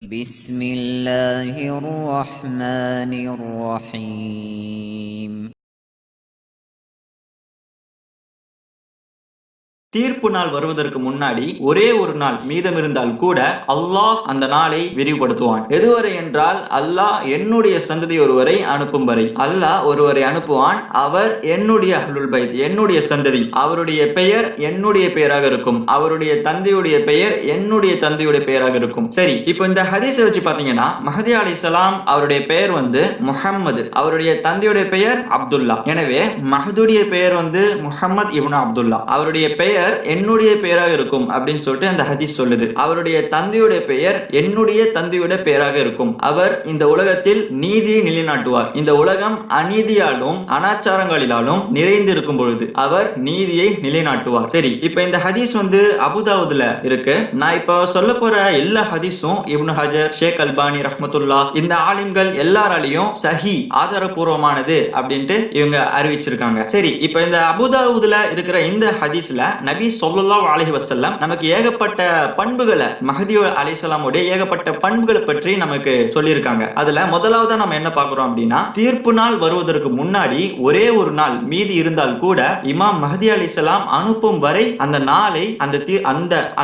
بسم الله الرحمن الرحيم. தீர்ப்பு நாள் வருவதற்கு முன்னாடி ஒரே ஒரு நாள் மீதம் இருந்தால் கூட அல்லாஹ் அந்த நாளை விரிவுபடுத்துவான். எதுவரை என்றால், அல்லாஹ் என்னுடைய சந்ததி ஒருவரை அனுப்பும் வரை. அல்லாஹ் ஒருவரை அனுப்புவான். அவர் என்னுடைய அஹ்லுல் பைத், என்னுடைய சந்ததி. அவருடைய பெயர் என்னுடைய பெயராக இருக்கும். அவருடைய தந்தையுடைய பெயர் என்னுடைய தந்தையுடைய பெயராக இருக்கும். சரி, இப்போ இந்த ஹதீஸை வச்சு பாத்தீங்கன்னா, மஹதி அலைஹிஸ்ஸலாம் அவருடைய பெயர் முஹம்மது, அவருடைய தந்தையுடைய பெயர் அப்துல்லா. எனவே மஹதுடைய பெயர் முஹம்மது இப்னு அப்துல்லா. அவருடைய பெயர் என்னுடைய பெயராக இருக்கும் அப்படின்னு சொல்லிட்டு அந்த ஹதீஸ் சொல்லுது. அவருடைய தந்தையுடைய பெயர் என்னுடைய தந்தையுடைய பெயராக இருக்கும். அவர் இந்த உலகத்தில் நீதியை நிலைநாட்டுவார். இந்த உலகம் அநீதியாலும் அனாச்சாரங்களிலாலும் நிறைந்திருக்கும் பொழுது அவர் நீதியை நிலைநாட்டுவார். சரி, இப்ப இந்த ஹதீஸ் அபுதாவுதுல இருக்கு. நான் இப்ப சொல்ல போற எல்லா ஹதீஸும் இப்னு ஹஜர், ஷேக் அல்பானி ரஹ்மத்துல்லா, இந்த ஆலிம்கள் எல்லாராலையும் சஹி, ஆதாரபூர்வமானது அப்படின்ட்டு இவங்க அறிவிச்சிருக்காங்க. சரி, இப்ப இந்த அபுதாவுதுல இருக்கிற இந்த ஹதீஸ்ல நபி ஸல்லல்லாஹு அலைஹி வஸல்லம் நமக்கு ஏகப்பட்ட பண்புகளை, மஹதி அலைஹிஸ்ஸலாமுடைய ஏகப்பட்ட பண்புகளை பற்றி நமக்கு சொல்லியிருக்காங்க. அதுல முதலாவதா நம்ம என்ன பார்க்கிறோம் அப்படின்னா, தீர்ப்பு நாள் வருவதற்கு முன்னாடி ஒரே ஒரு நாள் மீதி இருந்தால் கூட இமாம் மஹதி அலைஹிஸ்ஸலாம் அனுப்பும் வரை அந்த நாளை,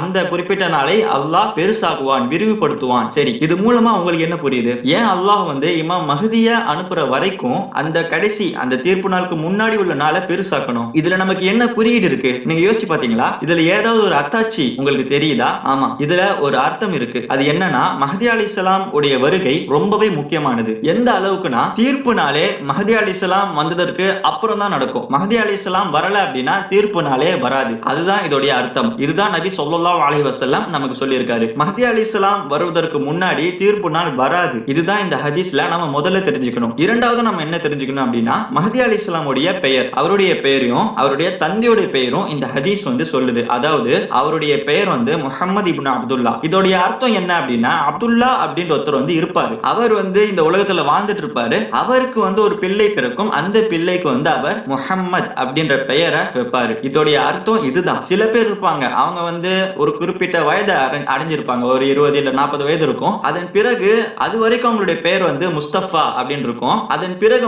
அந்த குறிப்பிட்ட நாளை அல்லாஹ் பெருசாக்குவான், விரிவுபடுத்துவான். சரி, இது மூலமா உங்களுக்கு என்ன புரியுது? ஏன் அல்லாஹ் இமாம் மஹதிய அனுப்புற வரைக்கும் அந்த கடைசி, அந்த தீர்ப்பு நாளுக்கு முன்னாடி உள்ள நாளை பெருசாக்கணும்? இதுல நமக்கு என்ன குறியீடு இருக்கு? நீங்க யோசிச்சு பாத்தீங்களா? இதுல ஏதாவது ஒரு அத்தாட்சி உங்களுக்கு தெரியுதா? ஆமா, இதுல ஒரு அர்த்தம் இருக்கு. அது என்னன்னா, மஹதி அலைஹிஸ்ஸலாம் உடைய வருகை ரொம்பவே முக்கியமானது. எந்த அளவுக்குனா, தீர்ப்பு நாளே மஹதி அலைஹிஸ்ஸலாம் வந்ததற்கு அப்புறம் தான் நடக்கும். மஹதி அலைஹிஸ்ஸலாம் வரல அப்படின்னா தீர்ப்பு நாளே வராது. அதுதான் இதோடைய அர்த்தம். இதுதான் நபி ஸல்லல்லாஹு அலைஹி வஸல்லம் நமக்கு சொல்லி இருக்காரு. மஹதி அலைஹிஸ்ஸலாம் வருவதற்கு முன்னாடி தீர்ப்பு நாள் வராது. இதுதான் இந்த ஹதீஸ்ல நம்ம முதல்ல தெரிஞ்சுக்கணும். இரண்டாவது நம்ம என்ன தெரிஞ்சுக்கணும் அப்படின்னா, மஹதி அலைஹிஸ்ஸலாம் உடைய பெயர், அவருடைய பெயரையும் அவருடைய தந்தையுடைய பெயரும் இந்த ஹதீஸ் சொல்லுது. அதாவது அவருடைய பெயர் முஹம்மது இப்னு அப்துல்லா. இதோடைய அர்த்தம் என்ன அப்படின்னா, அப்துல்லா அப்படின்ற ஒருத்தர் இருப்பாரு. அவர் இந்த உலகத்துல வாழ்ந்துட்டு இருப்பாரு. அவருக்கு ஒரு பிள்ளை பிறக்கும். அந்த பிள்ளைக்கு அவர் முஹம்மது அப்படின்ற பெயரை வைப்பாரு. இதோடைய அர்த்தம் இதுதான். சில பேர் இருப்பாங்க, அவங்க ஒரு குறிப்பிட்ட வயதை அடைஞ்சிருப்பாங்க. ஒரு 20 இல்ல 40 வயது இருக்கும். அதன் பிறகு அது வரைக்கும் அவங்களுடைய பெயர் முஸ்தபா அப்படின்னு இருக்கும். அதன் பிறகு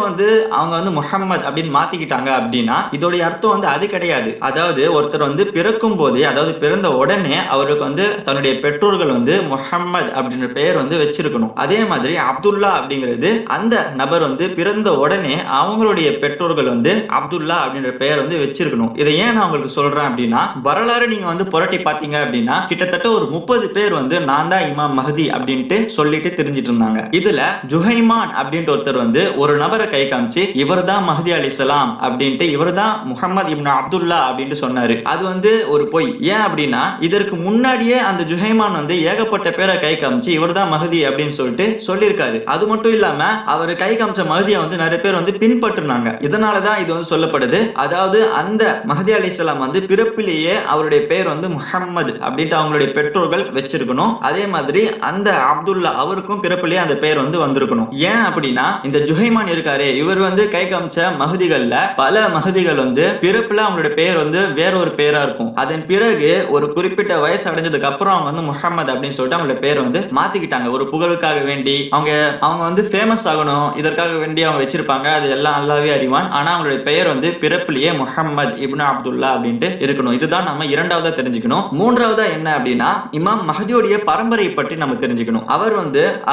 அவங்க முஹம்மது அப்படின்னு மாத்திக்கிட்டாங்க அப்படின்னா இதோடைய அர்த்தம் அது கிடையாது. அதாவது ஒருத்தர் பிறக்கும் போதே, அதாவது பிறந்த உடனே அவருக்கு தன்னுடைய பெற்றோர்கள் முஹம்மது அப்படின்ற பெயர் வச்சிருக்கணும். அதே மாதிரி அப்துல்லா அப்படிங்கிறது அந்த நபர் பிறந்த உடனே அவங்களுடைய பெற்றோர்கள் அப்துல்லா அப்படின்ற பெயர் வச்சிருக்கணும். இதை ஏன் நான் உங்களுக்கு சொல்றேன் அப்படின்னா, வரலாறு நீங்க புரட்டி பாத்தீங்க அப்படின்னா கிட்டத்தட்ட ஒரு 30 பேர் நான் தான் இமாம் மஹதி அப்படின்ட்டு சொல்லிட்டு தெரிஞ்சிட்டு இருந்தாங்க. இதுல ஜுஹைமான் அப்படின்ற ஒருத்தர் ஒரு நபரை கை காமிச்சு இவர் தான் மஹதி அலைஹிஸ்ஸலாம் அப்படின்ட்டு, இவர் தான் முஹம்மது இப்னு அப்துல்லா அப்படின்ட்டு சொன்னாரு. அது ஒரு பொய். ஏன் அப்படின்னா, இதற்கு முன்னாடியே அந்த ஜுஹைமான் ஏகப்பட்ட பேரை கை காமிச்சு இவர் தான் மஹதி அப்படின்னு சொல்லிட்டு சொல்லியிருக்காரு. அது மட்டும் இல்லாம அவர் கை காமிச்ச மஹதியை நிறைய பேர் பின்பற்றினாங்க. இதனாலதான் இது சொல்லப்படுது. அதாவது அந்த மஹதி அலைஹிஸ்ஸலாம் பிறப்பிலேயே அவருடைய பெயர் முஹம்மது அப்படின்ட்டு அவங்களுடைய பெற்றோர்கள் வச்சிருக்கணும். அதே மாதிரி அந்த அப்துல்லா அவருக்கும் பிறப்பிலேயே அந்த பெயர் வந்திருக்கணும். ஏன் அப்படின்னா, இந்த ஜுஹைமான் இருக்காரு, இவர் கை காமிச்ச மஹதிகள்ல பல மஹதிகள் பிறப்புல அவங்களுடைய பெயர் வேற ஒரு பெயரா இருக்கும். அதன் பிறகு ஒரு குறிப்பிட்ட வயசு அடைஞ்சதுக்கு அப்புறம் அவங்க முஹம்மது அப்படின்னு சொல்லிட்டு அவங்களோட பேர் மாத்திக்கிட்டாங்க. ஒரு புகழுக்காக வேண்டி, அவங்க ஃபேமஸ் ஆகணும், இதற்காக வேண்டி அவங்க வச்சிருப்பாங்க. அது எல்லாம் அல்லாஹ்வே அறிவான். ஆனா அவங்களுடைய பெயர் பிறப்பிலேயே முஹம்மது இப்னு அப்துல்லா அப்படின்ட்டு இருக்கணும். இதுதான் நம்ம இரண்டாவதா தெரிஞ்சுக்கணும். மூன்றாவதா என்ன அப்படின்னா, இமாம் மஹதியுடைய பரம்பரையை பற்றி நம்ம தெரிஞ்சுக்கணும். அவர்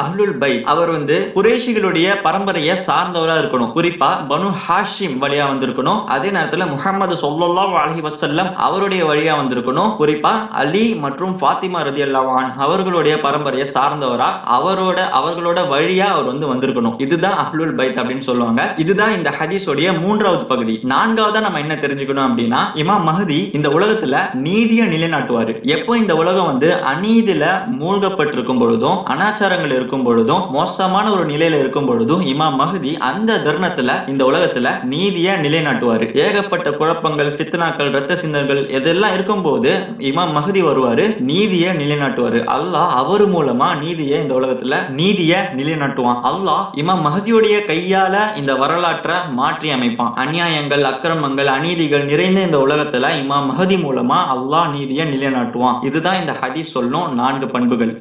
அஹ்லுல் பைத், அவர் குறைஷிகளுடைய பரம்பரையை சார்ந்தவரா இருக்கணும். குறிப்பா பனு ஹாஷிம் வழியா வந்திருக்கணும். அதே நேரத்துல முஹம்மது ஸல்லல்லாஹு அலைஹி வஸல்லம் அவருடைய வழியா வந்திருக்கணும். குறிப்பா அலி மற்றும் ஃபாத்திமா ரலியல்லாஹு அன்ஹா அவர்களுடைய பரம்பரையை சார்ந்தவரா, அவர்களோட வழியா அவர் வந்திருக்கணும். இதுதான் அஹ்லுல் பைத் அப்படின்னு சொல்லுவாங்க. இதுதான் இந்த ஹதீஸோடைய மூன்றாவது பகுதி. நான்காவதா நம்ம என்ன தெரிஞ்சுக்கணும் அப்படின்னா, இமாம் மஹதி இந்த உலகத்துல நீதியை நிலைநாட்டுவாரு. எப்போ இந்த உலகம் அநீதியில மூழ்கப்பட்டிருக்கும் பொழுதும், அனாச்சாரங்கள் இருக்கும் பொழுதும், மோசமான ஒரு நிலையில இருக்கும் பொழுதும் இமாம் மஹதி அந்த தருணத்துல இந்த உலகத்துல நீதியை நிலைநாட்டுவாரு. ஏகப்பட்ட குழப்பங்கள், ஃபித்னாக்கள், ரத்த சிந்தர்கள் இதெல்லாம் இருக்கும்போது இமாம் மஹதி வருவாரு, நீதியை நிலைநாட்டுவாரு. அல்லாஹ் அவர் மூலமா நீதியை இந்த உலகத்துல நீதியை நிலைநாட்டுவான். அல்லாஹ் இமாம் மஹதியுடைய கையால இந்த வரலாற்றை மாற்றி அமைப்பான். அநியாயங்கள், அக்கிரமங்கள், அநீதிகள் நிறைந்த இந்த உலகத்துல இமாம் மஹதி மூலமா அல்லாஹ் நீதியை நிலைநாட்டுவான். இதுதான் இந்த ஹதீஸ் சொல்லும் 4 பண்புகள்.